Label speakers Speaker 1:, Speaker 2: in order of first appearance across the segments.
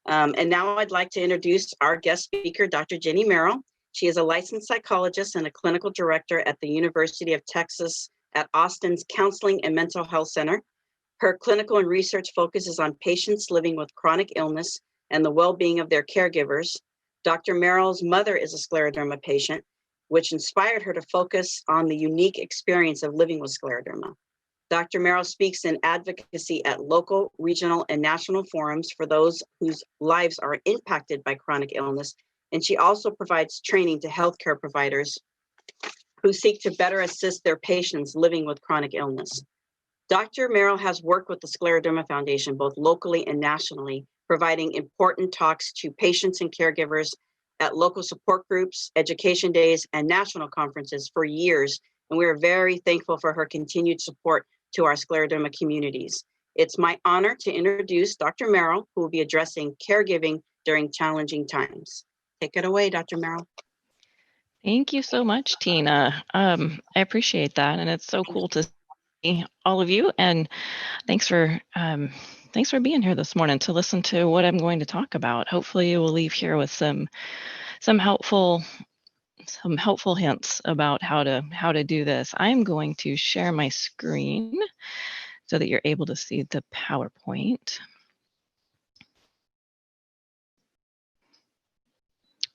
Speaker 1: And now I'd like to introduce our guest speaker, Dr. Ginny Maril. She is a licensed psychologist and a clinical director at the University of Texas at Austin's Counseling and Mental Health Center. Her clinical and research focuses on patients living with chronic illness and the well-being of their caregivers. Dr. Maril's mother is a scleroderma patient, which inspired her to focus on the unique experience of living with scleroderma. Dr. Maril speaks in advocacy at local, regional, and national forums for those whose lives are impacted by chronic illness, and she also provides training to healthcare providers who seek to better assist their patients living with chronic illness. Dr. Maril has worked with the Scleroderma Foundation both locally and nationally, providing important talks to patients and caregivers at local support groups, education days, and national conferences for years, and we are very thankful for her continued support to our scleroderma communities. It's my honor to introduce Dr. Maril, who will be addressing caregiving during challenging times. Take it away, Dr. Maril.
Speaker 2: Thank you so much, Tina. I appreciate that, and it's so cool to see all of you. And thanks for being here this morning to listen to what I'm going to talk about. Hopefully, you will leave here with some helpful hints about how to do this. I'm going to share my screen so that you're able to see the PowerPoint.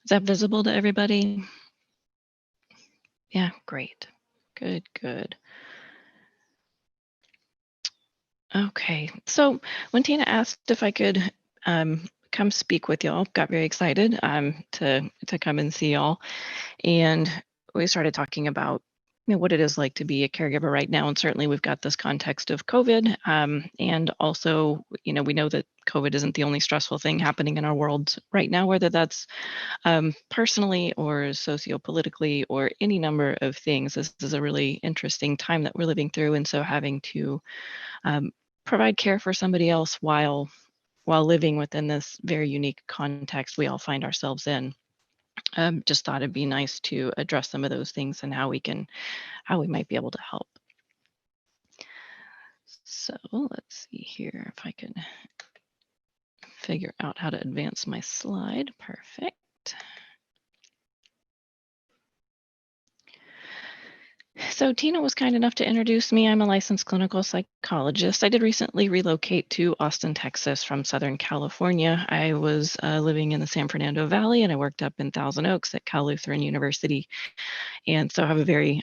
Speaker 2: Is that visible to everybody? Yeah, great. Good. Okay, so when Tina asked if I could come speak with y'all, got very excited to come and see y'all, and we started talking about what it is like to be a caregiver right now. And certainly we've got this context of COVID. And also, we know that COVID isn't the only stressful thing happening in our world right now, whether that's personally or sociopolitically or any number of things. This is a really interesting time that we're living through. And so having to provide care for somebody else while living within this very unique context we all find ourselves in. Just thought it'd be nice to address some of those things and how we might be able to help. So let's see here if I can figure out how to advance my slide. Perfect. So Tina was kind enough to introduce me. I'm a licensed clinical psychologist. I did recently relocate to Austin, Texas from Southern California. I was living in the San Fernando Valley, and I worked up in Thousand Oaks at Cal Lutheran University. And so I have a very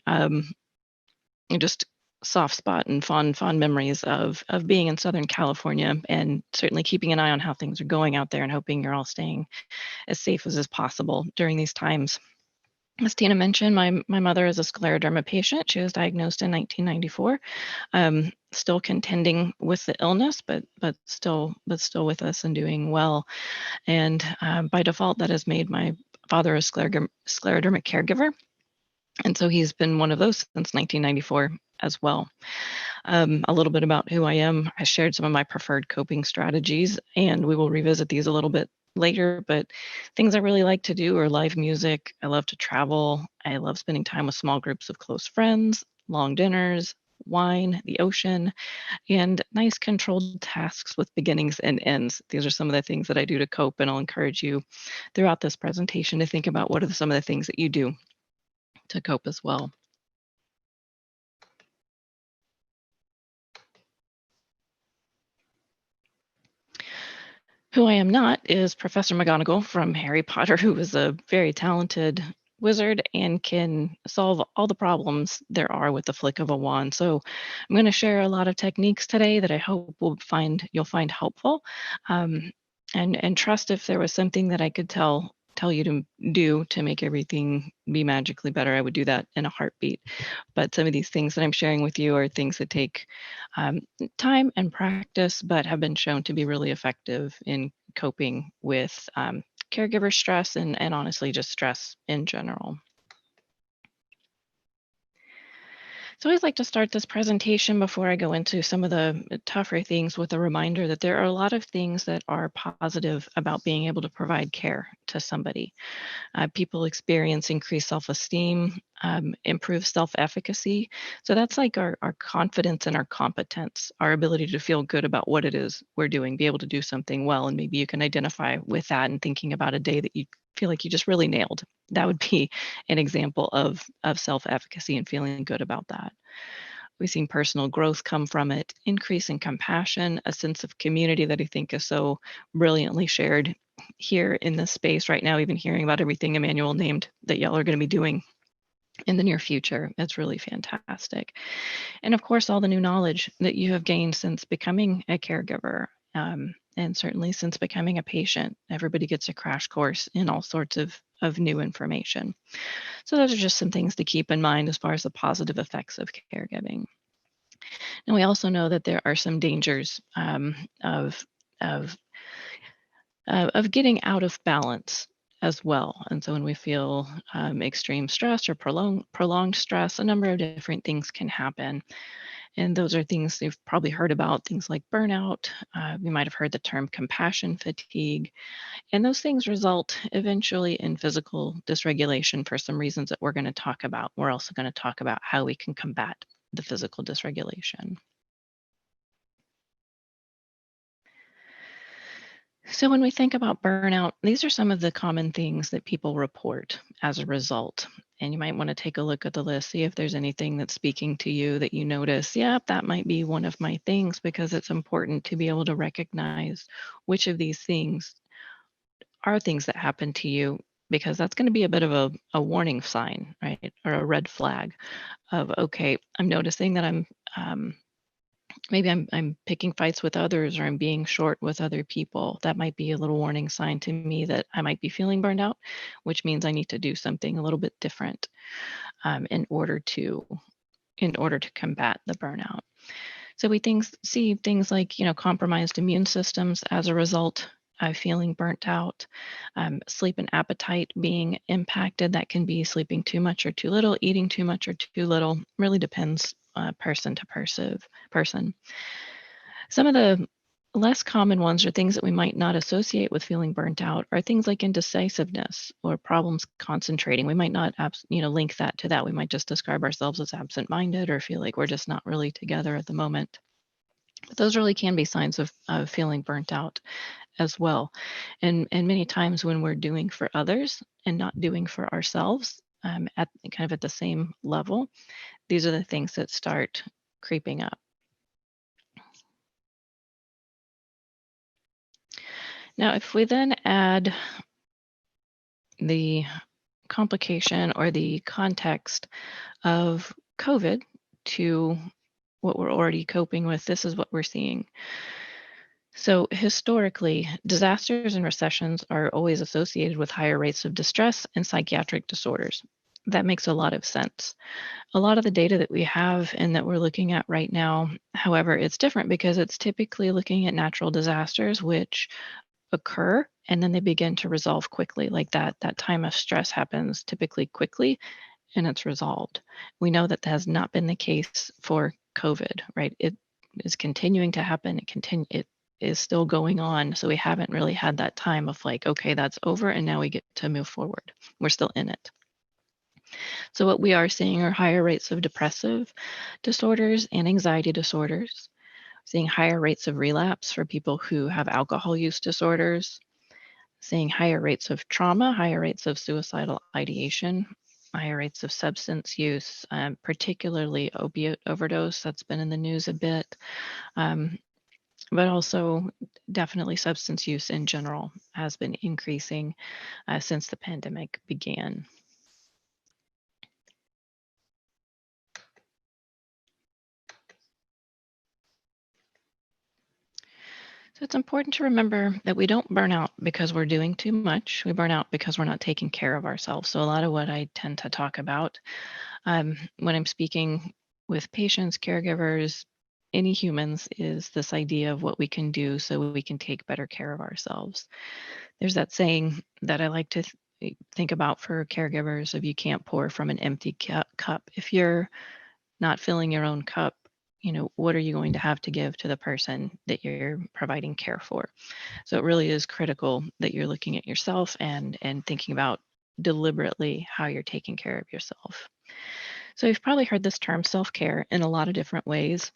Speaker 2: just soft spot and fond memories of being in Southern California, and certainly keeping an eye on how things are going out there and hoping you're all staying as safe as is possible during these times. As Tina mentioned, my mother is a scleroderma patient. She was diagnosed in 1994. Still contending with the illness, but still with us and doing well. And by default, that has made my father a scleroderma caregiver. And so he's been one of those since 1994 as well. A little bit about who I am. I shared some of my preferred coping strategies, and we will revisit these a little bit later, but things I really like to do are live music. I love to travel. I love spending time with small groups of close friends, long dinners, wine, the ocean, and nice controlled tasks with beginnings and ends. These are some of the things that I do to cope, and I'll encourage you throughout this presentation to think about what are some of the things that you do to cope as well. Who I am not is Professor McGonagall from Harry Potter, who is a very talented wizard and can solve all the problems there are with the flick of a wand. So I'm going to share a lot of techniques today that I hope you'll find helpful, and trust if there was something that I could tell you to do to make everything be magically better, I would do that in a heartbeat. But some of these things that I'm sharing with you are things that take time and practice, but have been shown to be really effective in coping with caregiver stress and honestly just stress in general. So I always like to start this presentation before I go into some of the tougher things with a reminder that there are a lot of things that are positive about being able to provide care to somebody. People experience increased self-esteem, improved self-efficacy. So that's like our confidence and our competence, our ability to feel good about what it is we're doing, be able to do something well. And maybe you can identify with that and thinking about a day that you feel like you just really nailed. That would be an example of self-efficacy and feeling good about that. We've seen personal growth come from it, increase in compassion, a sense of community that I think is so brilliantly shared here in this space right now, even hearing about everything Emmanuel named that y'all are going to be doing in the near future. It's really fantastic. And of course, all the new knowledge that you have gained since becoming a caregiver. And certainly since becoming a patient, everybody gets a crash course in all sorts of new information. So those are just some things to keep in mind as far as the positive effects of caregiving. And we also know that there are some dangers of of of getting out of balance as well. And so when we feel extreme stress or prolonged stress, a number of different things can happen. And those are things you've probably heard about, things like burnout. You might have heard the term compassion fatigue. And those things result eventually in physical dysregulation for some reasons that we're going to talk about. We're also going to talk about how we can combat the physical dysregulation. So when we think about burnout, these are some of the common things that people report as a result. And you might want to take a look at the list, see if there's anything that's speaking to you that you notice, yeah, that might be one of my things, because it's important to be able to recognize which of these things are things that happen to you, because that's going to be a bit of a warning sign, right? Or a red flag of, okay, I'm noticing that um, maybe I'm picking fights with others, or I'm being short with other people. That might be a little warning sign to me that I might be feeling burned out, which means I need to do something a little bit different in order to combat the burnout. So we see things like, compromised immune systems as a result of feeling burnt out, sleep and appetite being impacted. That can be sleeping too much or too little, eating too much or too little. Really depends person to person. Some of the less common ones, or things that we might not associate with feeling burnt out, are things like indecisiveness or problems concentrating. We might not link that to that. We might just describe ourselves as absent-minded or feel like we're just not really together at the moment. But those really can be signs of feeling burnt out as well. And many times when we're doing for others and not doing for ourselves, at kind of at the same level, these are the things that start creeping up. Now, if we then add the complication or the context of COVID to what we're already coping with, this is what we're seeing. So historically, disasters and recessions are always associated with higher rates of distress and psychiatric disorders. That makes a lot of sense. A lot of the data that we have and that we're looking at right now, however, it's different because it's typically looking at natural disasters, which occur and then they begin to resolve quickly. Like that time of stress happens typically quickly and it's resolved. We know that has not been the case for COVID, right? It is continuing to happen. It is still going on. So we haven't really had that time of like, okay, that's over and now we get to move forward. We're still in it. So what we are seeing are higher rates of depressive disorders and anxiety disorders, seeing higher rates of relapse for people who have alcohol use disorders, seeing higher rates of trauma, higher rates of suicidal ideation, higher rates of substance use, particularly opiate overdose. That's been in the news a bit, but also definitely substance use in general has been increasing since the pandemic began. So it's important to remember that we don't burn out because we're doing too much. We burn out because we're not taking care of ourselves. So a lot of what I tend to talk about when I'm speaking with patients, caregivers, any humans, is this idea of what we can do so we can take better care of ourselves. There's that saying that I like to think about for caregivers of, you can't pour from an empty cup. If you're not filling your own cup, what are you going to have to give to the person that you're providing care for? So it really is critical that you're looking at yourself and thinking about deliberately how you're taking care of yourself. So you've probably heard this term self-care in a lot of different ways.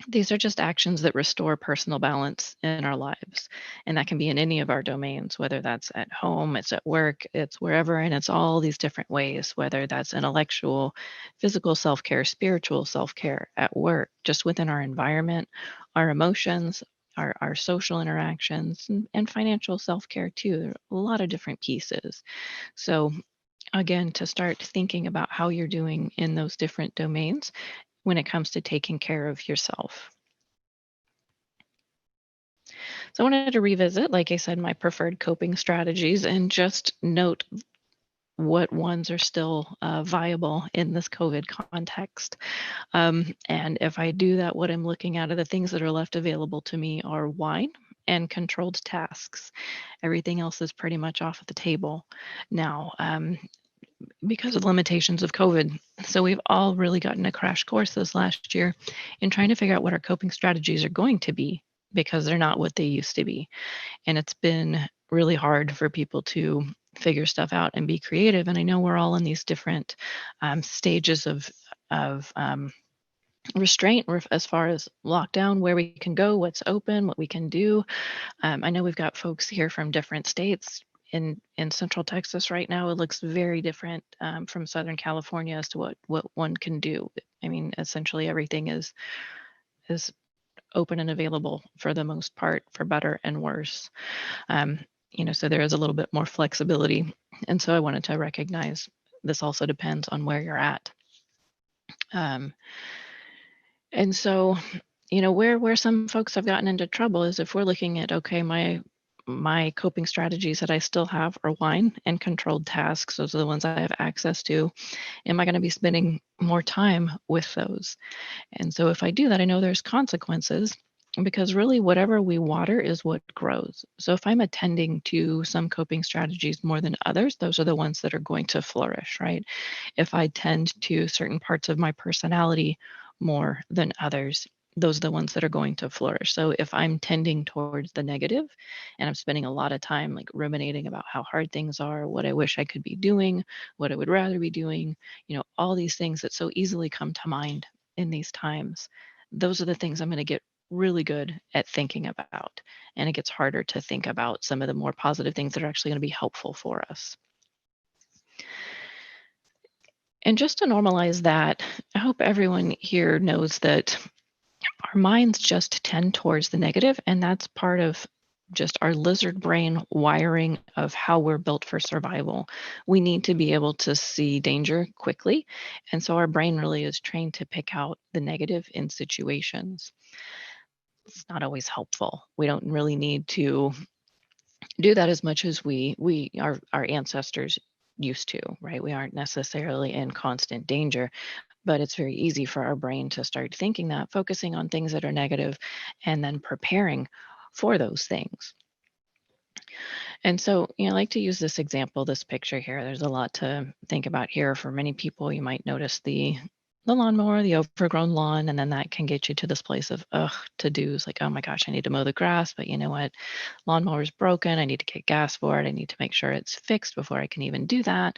Speaker 2: These are just actions that restore personal balance in our lives. And that can be in any of our domains, whether that's at home, it's at work, it's wherever, and it's all these different ways, whether that's intellectual, physical self care, spiritual self care at work, just within our environment, our emotions, our social interactions, and financial self care too. There are a lot of different pieces. So, again, to start thinking about how you're doing in those different domains when it comes to taking care of yourself. So I wanted to revisit, like I said, my preferred coping strategies and just note what ones are still viable in this COVID context. And if I do that, what I'm looking at are the things that are left available to me are wine and controlled tasks. Everything else is pretty much off the table now. Because of limitations of COVID. So we've all really gotten a crash course this last year in trying to figure out what our coping strategies are going to be because they're not what they used to be. And it's been really hard for people to figure stuff out and be creative. And I know we're all in these different stages of restraint as far as lockdown, where we can go, what's open, what we can do. I know we've got folks here from different states. In Central Texas right now, it looks very different from Southern California as to what one can do. I mean, essentially everything is open and available for the most part, for better and worse. Um, so there is a little bit more flexibility, and so I wanted to recognize this also depends on where you're at. And so, where some folks have gotten into trouble is if we're looking at, okay, my coping strategies that I still have are wine and controlled tasks. Those are the ones I have access to. Am I going to be spending more time with those? And so if I do that, I know there's consequences because really whatever we water is what grows. So if I'm attending to some coping strategies more than others, those are the ones that are going to flourish, right? If I tend to certain parts of my personality more than others, those are the ones that are going to flourish. So if I'm tending towards the negative and I'm spending a lot of time like ruminating about how hard things are, what I wish I could be doing, what I would rather be doing, all these things that so easily come to mind in these times, those are the things I'm going to get really good at thinking about. And it gets harder to think about some of the more positive things that are actually going to be helpful for us. And just to normalize that, I hope everyone here knows that our minds just tend towards the negative, and that's part of just our lizard brain wiring of how we're built for survival. We need to be able to see danger quickly, and so our brain really is trained to pick out the negative in situations. It's not always helpful. We don't really need to do that as much as our ancestors used to, right? We aren't necessarily in constant danger, but it's very easy for our brain to start thinking that, focusing on things that are negative and then preparing for those things. And so, I like to use this example, this picture here. There's a lot to think about here. For many people, you might notice the lawnmower, the overgrown lawn, and then that can get you to this place of to-dos, like, oh my gosh, I need to mow the grass, but you know what? Lawnmower's broken. I need to get gas for it. I need to make sure it's fixed before I can even do that.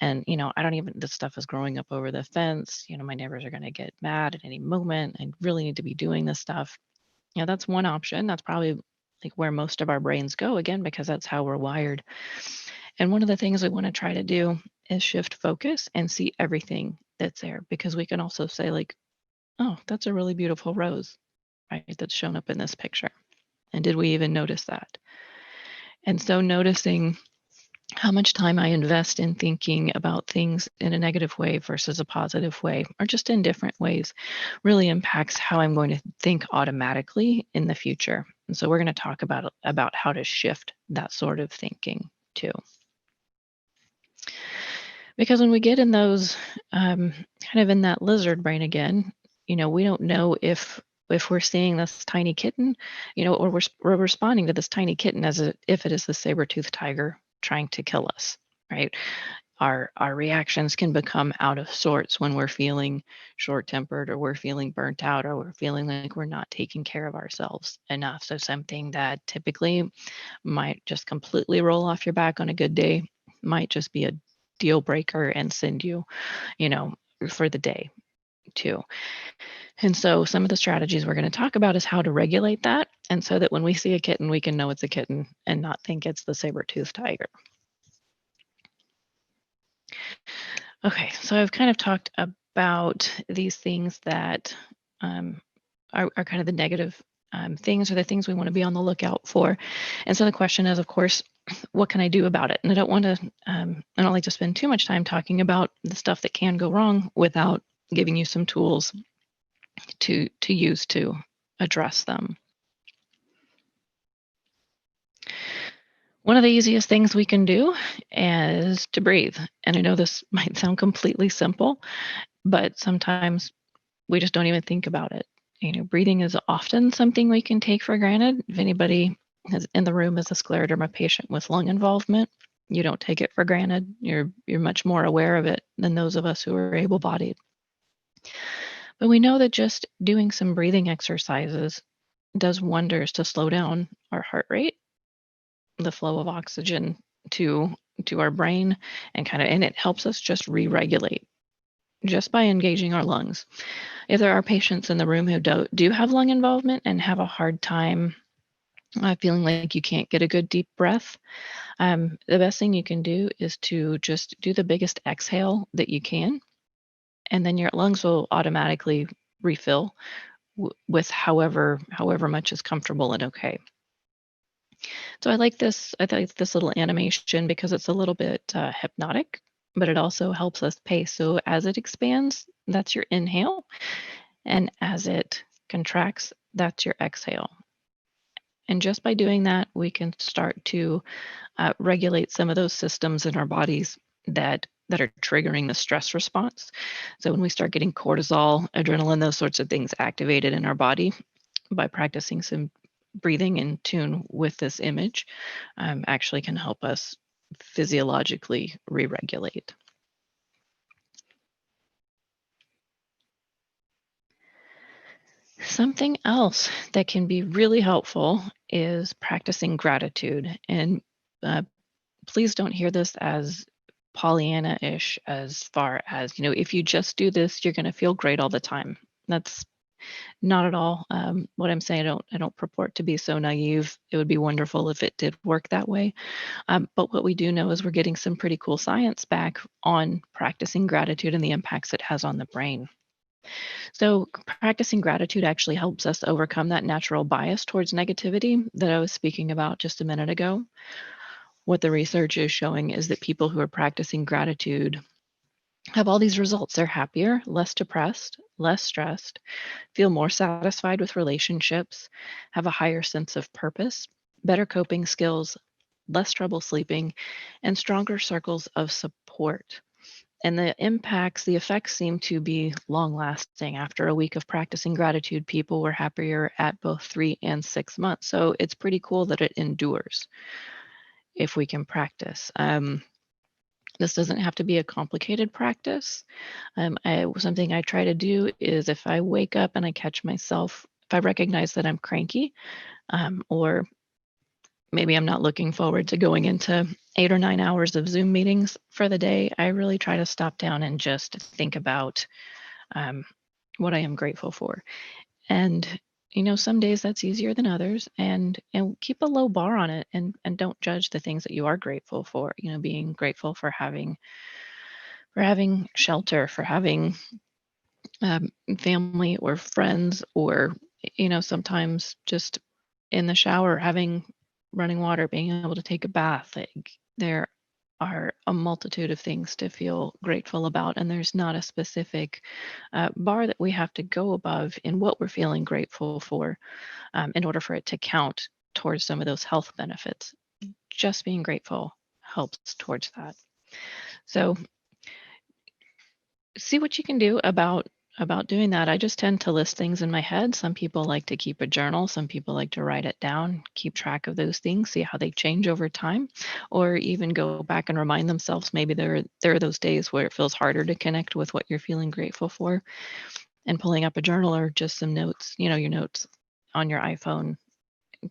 Speaker 2: And, I don't even, this stuff is growing up over the fence. My neighbors are going to get mad at any moment. I really need to be doing this stuff. That's one option. That's probably like where most of our brains go, again, because that's how we're wired. And one of the things we want to try to do is shift focus and see everything that's there, because we can also say like, oh, that's a really beautiful rose, right? That's shown up in this picture. And did we even notice that? And so noticing how much time I invest in thinking about things in a negative way versus a positive way, or just in different ways, really impacts how I'm going to think automatically in the future. And so we're going to talk about how to shift that sort of thinking too. Because when we get in those kind of in that lizard brain again, we don't know if we're seeing this tiny kitten, or we're responding to this tiny kitten as if it is the saber-toothed tiger trying to kill us, right? our reactions can become out of sorts when we're feeling short-tempered, or we're feeling burnt out, or we're feeling like we're not taking care of ourselves enough. So something that typically might just completely roll off your back on a good day might just be a deal breaker and send you, for the day too. And so some of the strategies we're going to talk about is how to regulate that. And so that when we see a kitten, we can know it's a kitten and not think it's the saber-toothed tiger. Okay, so I've kind of talked about these things that are kind of the negative things, or the things we want to be on the lookout for. And so the question is, of course, what can I do about it? And I don't like to spend too much time talking about the stuff that can go wrong without giving you some tools to use to address them. One of the easiest things we can do is to breathe. And I know this might sound completely simple, but sometimes we just don't even think about it. Breathing is often something we can take for granted. If anybody in the room is a scleroderma patient with lung involvement, you don't take it for granted. You're much more aware of it than those of us who are able-bodied. But we know that just doing some breathing exercises does wonders to slow down our heart rate, the flow of oxygen to our brain, and it helps us just re-regulate just by engaging our lungs. If there are patients in the room who do have lung involvement and have a hard time feeling like you can't get a good deep breath, the best thing you can do is to just do the biggest exhale that you can, and then your lungs will automatically refill with however much is comfortable and okay. So I like this little animation because it's a little bit hypnotic, but it also helps us pace. So as it expands, that's your inhale, and as it contracts, that's your exhale. And just by doing that, we can start to regulate some of those systems in our bodies that are triggering the stress response. So when we start getting cortisol, adrenaline, those sorts of things activated in our body, by practicing some breathing in tune with this image, actually can help us physiologically re-regulate. Something else that can be really helpful is practicing gratitude. And please don't hear this as Pollyanna-ish, as far as, if you just do this, you're going to feel great all the time. That's not at all what I'm saying. I don't purport to be so naive. It would be wonderful if it did work that way. But what we do know is we're getting some pretty cool science back on practicing gratitude and the impacts it has on the brain. So practicing gratitude actually helps us overcome that natural bias towards negativity that I was speaking about just a minute ago. What the research is showing is that people who are practicing gratitude have all these results. They're happier, less depressed, less stressed, feel more satisfied with relationships, have a higher sense of purpose, better coping skills, less trouble sleeping, and stronger circles of support. And the effects seem to be long lasting. After a week of practicing gratitude, people were happier at both 3 and 6 months. So it's pretty cool that it endures if we can practice. This doesn't have to be a complicated practice. Something I try to do is, if I wake up and I catch myself, if I recognize that I'm cranky, or maybe I'm not looking forward to going into 8 or 9 hours of Zoom meetings for the day, I really try to stop down and just think about what I am grateful for. And some days that's easier than others, and keep a low bar on it, and don't judge the things that you are grateful for. Being grateful for having shelter, for having family or friends, or sometimes just in the shower having running water, being able to take a bath. There are a multitude of things to feel grateful about, and there's not a specific bar that we have to go above in what we're feeling grateful for in order for it to count towards some of those health benefits. Just being grateful helps towards that. So see what you can do about about doing that, I just tend to list things in my head. Some people like to keep a journal, some people like to write it down, keep track of those things, see how they change over time, or even go back and remind themselves maybe there are those days where it feels harder to connect with what you're feeling grateful for. And pulling up a journal or just some notes, your notes on your iPhone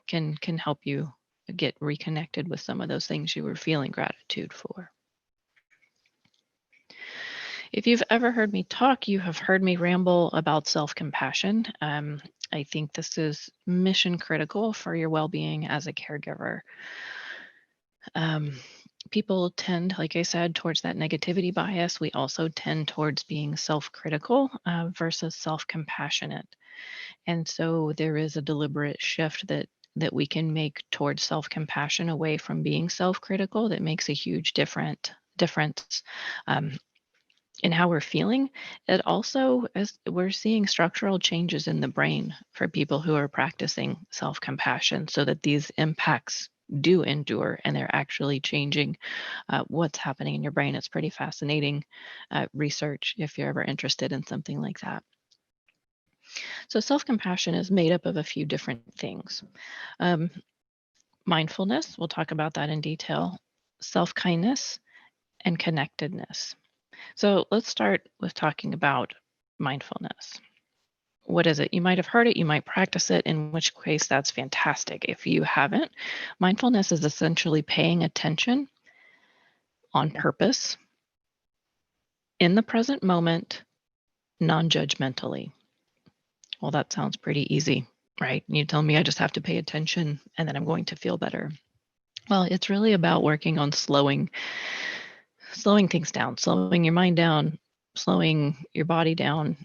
Speaker 2: can help you get reconnected with some of those things you were feeling gratitude for. If you've ever heard me talk, you have heard me ramble about self-compassion. I think this is mission critical for your well-being as a caregiver. People tend, like I said, towards that negativity bias. We also tend towards being self-critical versus self-compassionate. And so there is a deliberate shift that we can make towards self-compassion away from being self-critical that makes a huge difference in how we're feeling. It also, as we're seeing structural changes in the brain for people who are practicing self-compassion so that these impacts do endure and they're actually changing what's happening in your brain. It's pretty fascinating research if you're ever interested in something like that. So self-compassion is made up of a few different things. Mindfulness, we'll talk about that in detail, self-kindness, and connectedness. So let's start with talking about mindfulness. What is it? You might have heard it, you might practice it, in which case that's fantastic. If you haven't, mindfulness is essentially paying attention on purpose in the present moment, non-judgmentally. Well, that sounds pretty easy, right? You tell me I just have to pay attention and then I'm going to feel better. Well, it's really about working on slowing things down, slowing your mind down, slowing your body down,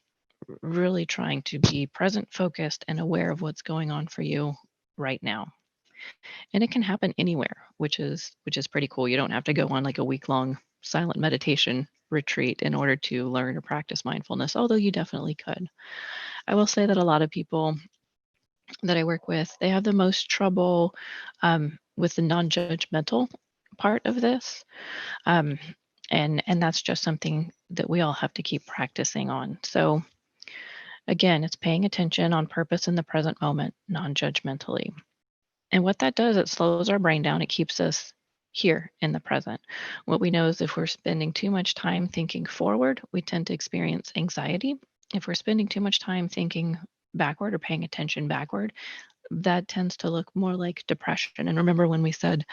Speaker 2: really trying to be present, focused, and aware of what's going on for you right now. And it can happen anywhere, which is pretty cool. You don't have to go on like a week-long silent meditation retreat in order to learn or practice mindfulness, although you definitely could. I will say that a lot of people that I work with, they have the most trouble with the non-judgmental part of this. And that's just something that we all have to keep practicing on. So again, it's paying attention on purpose in the present moment, non-judgmentally. And what that does, it slows our brain down. It keeps us here in the present. What we know is if we're spending too much time thinking forward, we tend to experience anxiety. If we're spending too much time thinking backward or paying attention backward, that tends to look more like depression. And remember when we said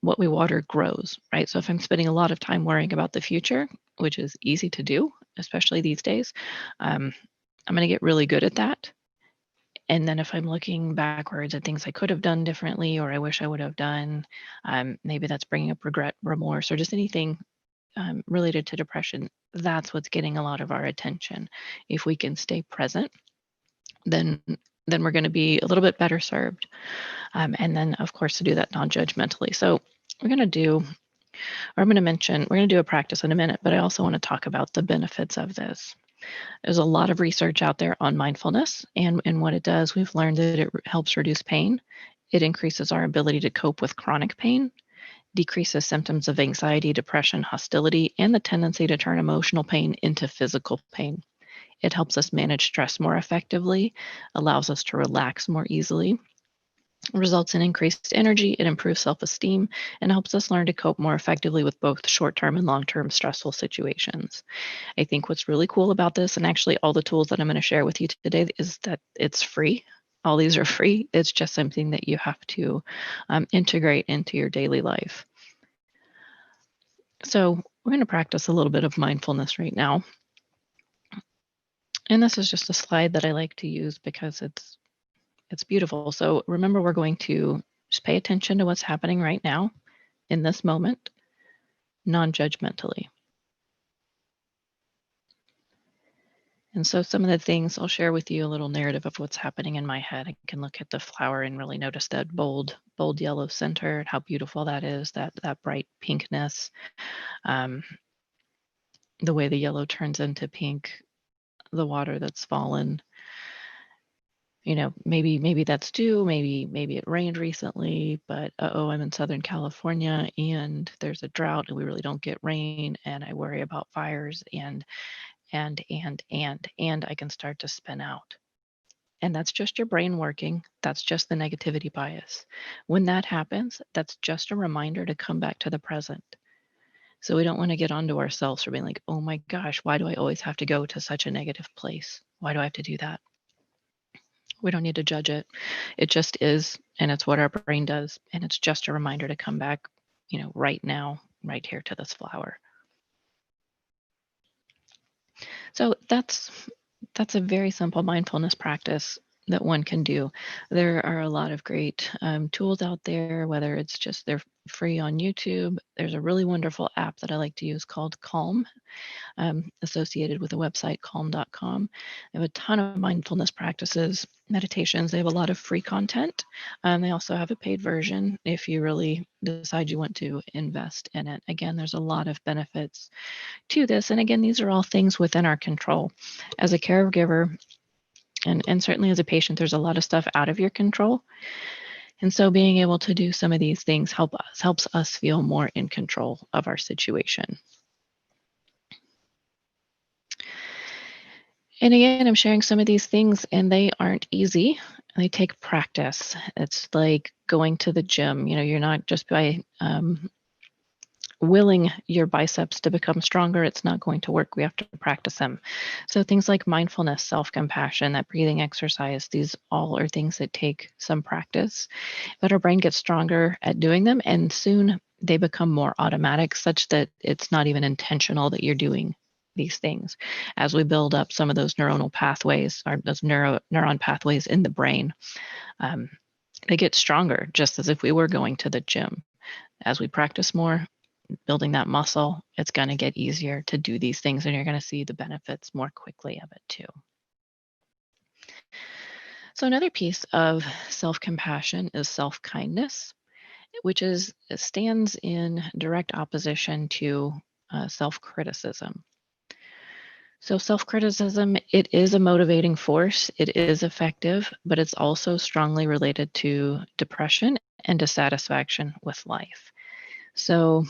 Speaker 2: what we water grows, right? So if I'm spending a lot of time worrying about the future, which is easy to do, especially these days, I'm going to get really good at that. And then if I'm looking backwards at things I could have done differently or I wish I would have done, maybe that's bringing up regret, remorse, or just anything related to depression, that's what's getting a lot of our attention. If we can stay present, then we're going to be a little bit better served. And then, of course, to do that non-judgmentally. So we're going to do a practice in a minute, but I also want to talk about the benefits of this. There's a lot of research out there on mindfulness and what it does. We've learned that it helps reduce pain. It increases our ability to cope with chronic pain, decreases symptoms of anxiety, depression, hostility, and the tendency to turn emotional pain into physical pain. It helps us manage stress more effectively, allows us to relax more easily, results in increased energy, it improves self-esteem, and helps us learn to cope more effectively with both short-term and long-term stressful situations. I think what's really cool about this, and actually all the tools that I'm going to share with you today, is that it's free. All these are free. It's just something that you have to integrate into your daily life. So we're going to practice a little bit of mindfulness right now. And this is just a slide that I like to use because it's beautiful. So remember, we're going to just pay attention to what's happening right now in this moment, non-judgmentally. And so some of the things I'll share with you, a little narrative of what's happening in my head. I can look at the flower and really notice that bold yellow center and how beautiful that is, that bright pinkness, the way the yellow turns into pink, the water that's fallen. Maybe that's due, maybe it rained recently, but I'm in Southern California and there's a drought and we really don't get rain, and I worry about fires, and and I can start to spin out. And that's just your brain working. That's just the negativity bias. When that happens, that's just a reminder to come back to the present. So we don't want to get onto ourselves for being like, oh my gosh, why do I always have to go to such a negative place? Why do I have to do that? We don't need to judge it. It just is, and it's what our brain does. And it's just a reminder to come back, right now, right here to this flower. So that's a very simple mindfulness practice that one can do. There are a lot of great tools out there, whether it's just they're free on YouTube. There's a really wonderful app that I like to use called Calm, associated with the website calm.com. They have a ton of mindfulness practices, meditations. They have a lot of free content. They also have a paid version if you really decide you want to invest in it. Again, there's a lot of benefits to this. And again, these are all things within our control. As a caregiver, and certainly as a patient, there's a lot of stuff out of your control. And so being able to do some of these things helps us feel more in control of our situation. And again, I'm sharing some of these things, and they aren't easy. They take practice. It's like going to the gym. You're not just by willing your biceps to become stronger, it's not going to work. We have to practice them. So things like mindfulness, self-compassion, that breathing exercise, these all are things that take some practice, but our brain gets stronger at doing them, and soon they become more automatic, such that it's not even intentional that you're doing these things. As we build up some of those neuronal pathways, or those neuron pathways in the brain, they get stronger, just as if we were going to the gym. As we practice more, building that muscle, it's going to get easier to do these things, and you're going to see the benefits more quickly of it too. So another piece of self-compassion is self-kindness, which stands in direct opposition to self-criticism. So self-criticism, it is a motivating force. It is effective, but it's also strongly related to depression and dissatisfaction with life. So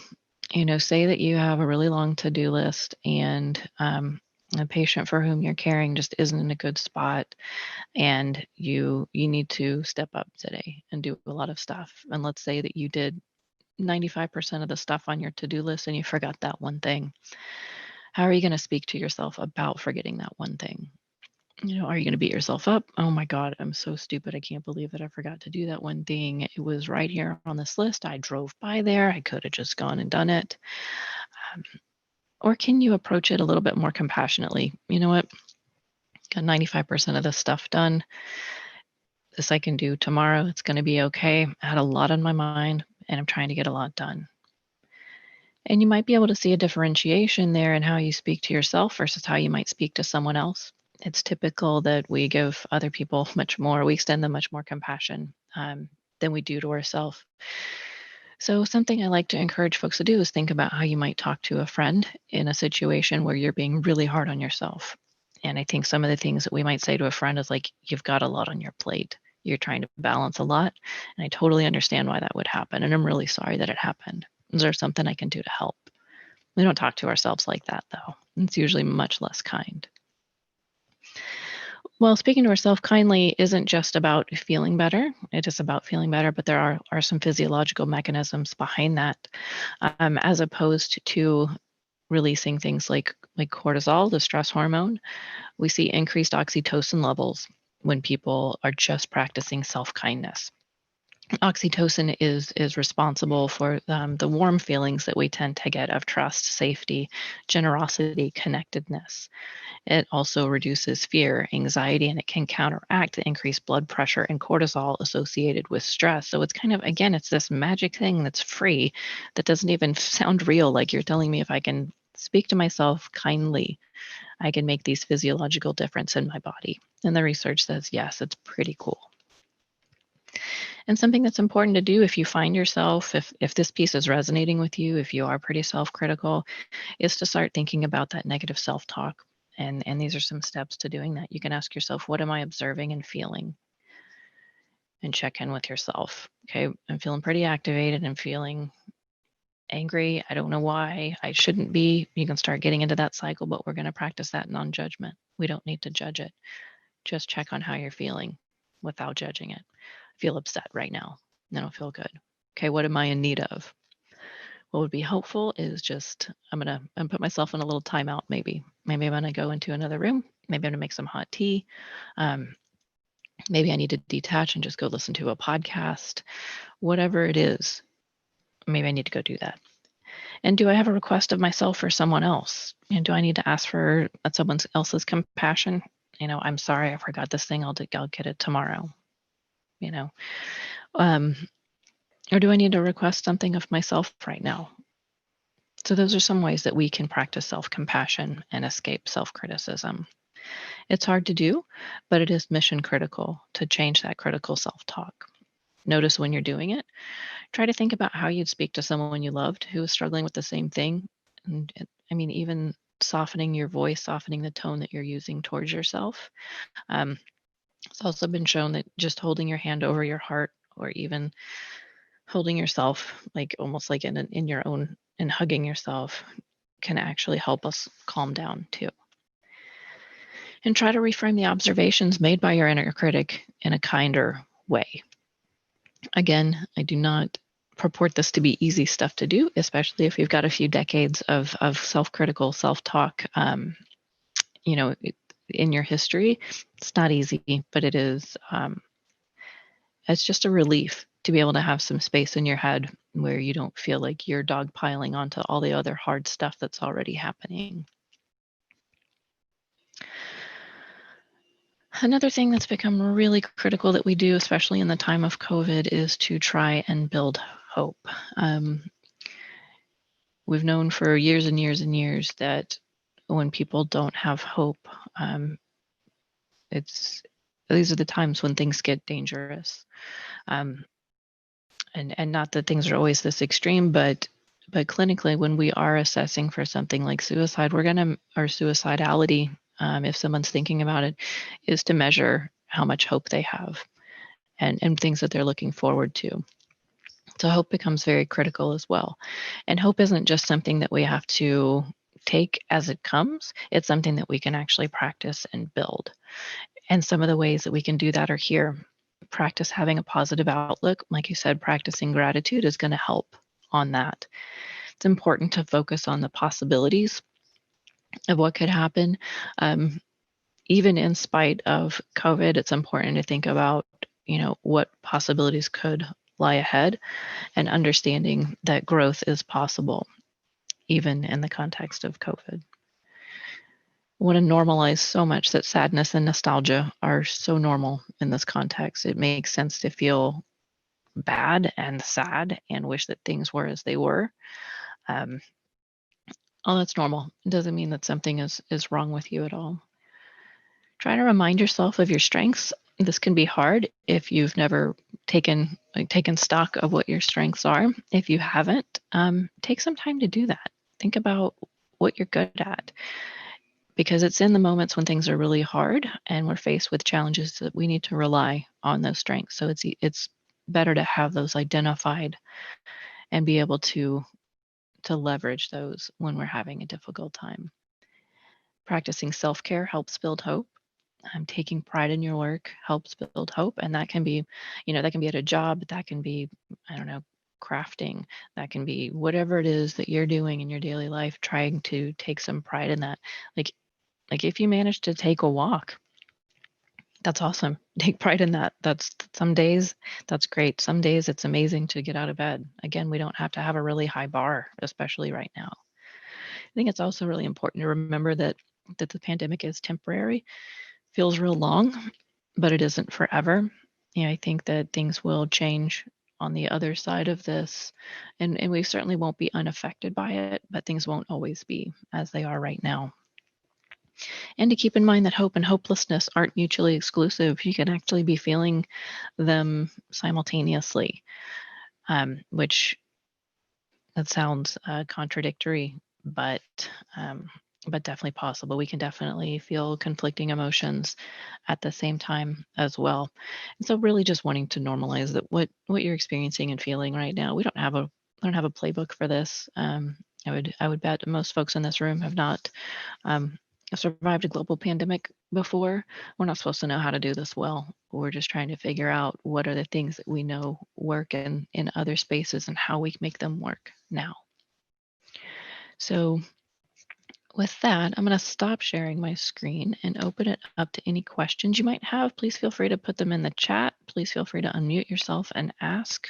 Speaker 2: say that you have a really long to-do list, and a patient for whom you're caring just isn't in a good spot, and you need to step up today and do a lot of stuff. And let's say that you did 95% of the stuff on your to-do list and you forgot that one thing. How are you going to speak to yourself about forgetting that one thing? Are you going to beat yourself up? Oh my God, I'm so stupid. I can't believe that I forgot to do that one thing. It was right here on this list. I drove by there. I could have just gone and done it. Or can you approach it a little bit more compassionately? You know what? Got 95% of this stuff done. This I can do tomorrow. It's going to be okay. I had a lot on my mind, and I'm trying to get a lot done. And you might be able to see a differentiation there in how you speak to yourself versus how you might speak to someone else. It's typical that we give other people we extend them much more compassion than we do to ourselves. So something I like to encourage folks to do is think about how you might talk to a friend in a situation where you're being really hard on yourself. And I think some of the things that we might say to a friend is like, you've got a lot on your plate. You're trying to balance a lot. And I totally understand why that would happen. And I'm really sorry that it happened. Is there something I can do to help? We don't talk to ourselves like that, though. It's usually much less kind. Well, speaking to ourselves kindly isn't just about feeling better. It is about feeling better, but there are some physiological mechanisms behind that, as opposed to releasing things like cortisol, the stress hormone. We see increased oxytocin levels when people are just practicing self-kindness. Oxytocin is responsible for the warm feelings that we tend to get of trust, safety, generosity, connectedness. It also reduces fear, anxiety, and it can counteract the increased blood pressure and cortisol associated with stress. So it's kind of, again, it's this magic thing that's free that doesn't even sound real. Like you're telling me if I can speak to myself kindly, I can make these physiological difference in my body. And the research says, yes, it's pretty cool. And something that's important to do if you find yourself, if this piece is resonating with you, if you are pretty self-critical, is to start thinking about that negative self-talk. And these are some steps to doing that. You can ask yourself, what am I observing and feeling? And check in with yourself. Okay, I'm feeling pretty activated and feeling angry. I don't know why. I shouldn't be. You can start getting into that cycle, but we're going to practice that non-judgment. We don't need to judge it. Just check on how you're feeling without judging it. I feel upset right now. I don't feel good. Okay, what am I in need of? What would be helpful is just, I'm gonna put myself in a little timeout maybe. Maybe I'm gonna go into another room. Maybe I'm gonna make some hot tea. Maybe I need to detach and just go listen to a podcast. Whatever it is, maybe I need to go do that. And do I have a request of myself or someone else? And do I need to ask for someone else's compassion? I'm sorry, I forgot this thing. I'll get it tomorrow. Or do I need to request something of myself right now? So those are some ways that we can practice self-compassion and escape self-criticism. It's hard to do, but it is mission critical to change that critical self-talk. Notice when you're doing it. Try to think about how you'd speak to someone you loved who is struggling with the same thing. And even softening your voice, softening the tone that you're using towards yourself. It's also been shown that just holding your hand over your heart, or even holding yourself like almost like in your own, and hugging yourself, can actually help us calm down too. And try to reframe the observations made by your inner critic in a kinder way. Again, I do not purport this to be easy stuff to do, especially if you've got a few decades of self-critical self-talk, in your history. It's not easy, but it is. It's just a relief to be able to have some space in your head where you don't feel like you're dogpiling onto all the other hard stuff that's already happening. Another thing that's become really critical that we do, especially in the time of COVID, is to try and build hope. We've known for years and years and years that when people don't have hope, these are the times when things get dangerous. And not that things are always this extreme, but clinically, when we are assessing for something like suicide, or suicidality, if someone's thinking about it, is to measure how much hope they have and things that they're looking forward to. So hope becomes very critical as well. And hope isn't just something that we have to take as it comes. It's something that we can actually practice and build. And some of the ways that we can do that are here. Practice having a positive outlook. Like you said, practicing gratitude is going to help on that. It's important to focus on the possibilities of what could happen. Even in spite of COVID, it's important to think about, what possibilities could lie ahead, and understanding that growth is possible, even in the context of COVID. I want to normalize so much that sadness and nostalgia are so normal in this context. It makes sense to feel bad and sad and wish that things were as they were. All that's normal. It doesn't mean that something is wrong with you at all. Try to remind yourself of your strengths. This can be hard if you've never taken stock of what your strengths are. If you haven't, take some time to do that. Think about what you're good at, because it's in the moments when things are really hard and we're faced with challenges that we need to rely on those strengths. So it's better to have those identified and be able to leverage those when we're having a difficult time. Practicing self-care helps build hope. Taking pride in your work helps build hope. And that can be, that can be at a job, that can be, crafting, that can be whatever it is that you're doing in your daily life, trying to take some pride in that. Like if you manage to take a walk, that's awesome. Take pride in that. That's some days, that's great. Some days it's amazing to get out of bed. Again, we don't have to have a really high bar, especially right now. I think it's also really important to remember that the pandemic is temporary. Feels real long, but it isn't forever. I think that things will change on the other side of this, and we certainly won't be unaffected by it, but things won't always be as they are right now. And to keep in mind that hope and hopelessness aren't mutually exclusive. You can actually be feeling them simultaneously, which that sounds contradictory, but definitely possible. We can definitely feel conflicting emotions at the same time as well. And so really just wanting to normalize that what you're experiencing and feeling right now, we don't have a don't have a playbook for this. I would bet most folks in this room have not survived a global pandemic before. We're not supposed to know how to do this well. We're just trying to figure out what are the things that we know work in other spaces and how we make them work now. So with that, I'm going to stop sharing my screen and open it up to any questions you might have. Please feel free to put them in the chat. Please feel free to unmute yourself and ask.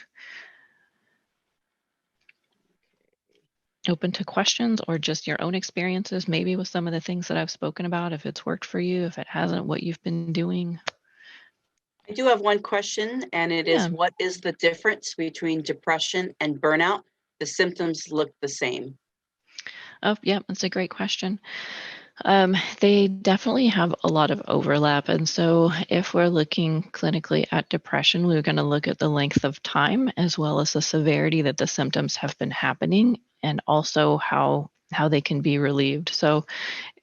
Speaker 2: Open to questions or just your own experiences, maybe with some of the things that I've spoken about, if it's worked for you, if it hasn't, what you've been doing.
Speaker 1: I do have one question, and it is, what is the difference between depression and burnout? The symptoms look the same.
Speaker 2: Oh, yeah, that's a great question. They definitely have a lot of overlap. And so if we're looking clinically at depression, we're going to look at the length of time as well as the severity that the symptoms have been happening, and also how they can be relieved. So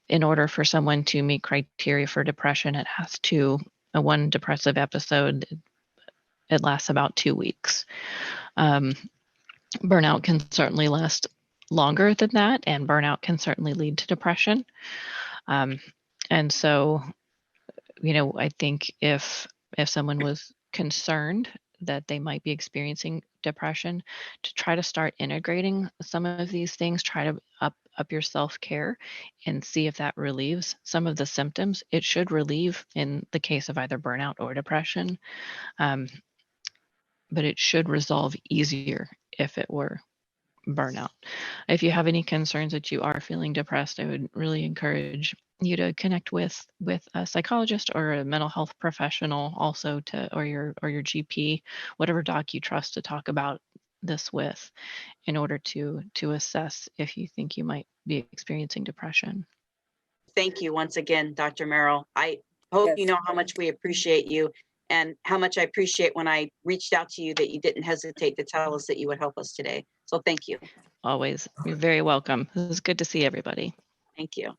Speaker 2: in order for someone to meet criteria for depression, it has to, one depressive episode, it lasts about 2 weeks. Burnout can certainly last longer than that, and burnout can certainly lead to depression. And so, I think if someone was concerned that they might be experiencing depression, to try to start integrating some of these things, try to up your self-care and see if that relieves some of the symptoms. It should relieve in the case of either burnout or depression, but it should resolve easier if it were burnout. If you have any concerns that you are feeling depressed, I would really encourage you to connect with a psychologist or a mental health professional, also or your GP, whatever doc you trust, to talk about this with, in order to assess if you think you might be experiencing depression.
Speaker 1: Thank you once again, Dr. Maril. I hope you know how much we appreciate you, and how much I appreciate when I reached out to you that you didn't hesitate to tell us that you would help us today. So thank you.
Speaker 2: Always. You're very welcome. It was good to see everybody.
Speaker 1: Thank you.